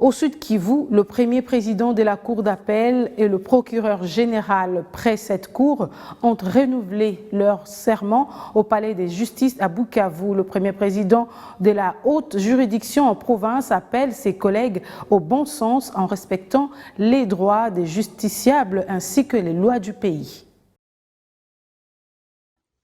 Au Sud Kivu, le premier président de la Cour d'appel et le procureur général près cette cour ont renouvelé leur serment au palais des justices à Bukavu. Le premier président de la haute juridiction en province appelle ses collègues au bon sens en respectant les droits des justiciables ainsi que les lois du pays.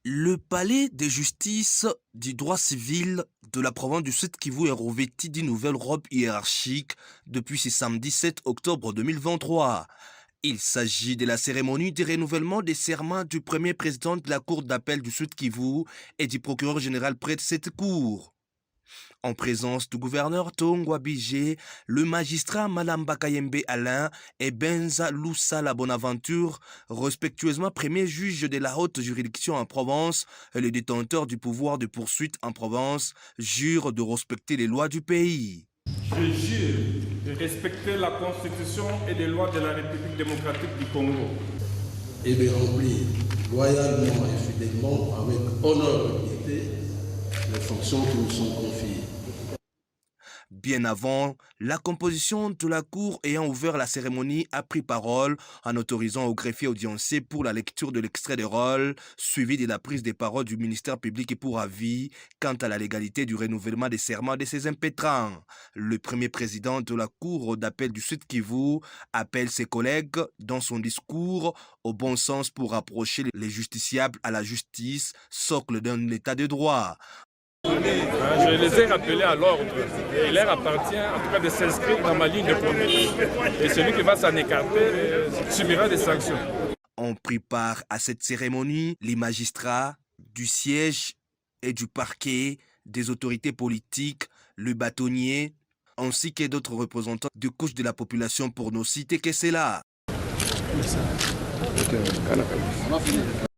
Le palais de justice du droit civil de la province du Sud Kivu est revêtu d'une nouvelle robe hiérarchique depuis ce samedi 7 octobre 2023. Il s'agit de la cérémonie de renouvellement des serments du premier président de la Cour d'appel du Sud Kivu et du procureur général près de cette cour. En présence du gouverneur Tongwa Bigé, le magistrat Malamba Kayembe Alain et Benza Loussa Bonaventure, respectueusement premier juge de la haute juridiction en Provence et le détenteur du pouvoir de poursuite en Provence, jurent de respecter les lois du pays. Je jure de respecter la Constitution et les lois de la République démocratique du Congo. Et de remplir loyalement et fidèlement, avec honneur et piété, les fonctions qui nous sont confiées. Bien avant, la composition de la Cour ayant ouvert la cérémonie a pris parole en autorisant au greffier audiencé pour la lecture de l'extrait de rôle, suivi de la prise de parole du ministère public et pour avis quant à la légalité du renouvellement des serments de ses impétrants. Le premier président de la Cour d'appel du Sud Kivu appelle ses collègues dans son discours au bon sens pour rapprocher les justiciables à la justice, socle d'un état de droit. Je les ai rappelés à l'ordre. Il leur appartient en tout cas de s'inscrire dans ma ligne de conduite. Et celui qui va s'en écarter subira des sanctions. On prit part à cette cérémonie les magistrats du siège et du parquet, des autorités politiques, le bâtonnier, ainsi que d'autres représentants de couches de la population pour ne citer que cela.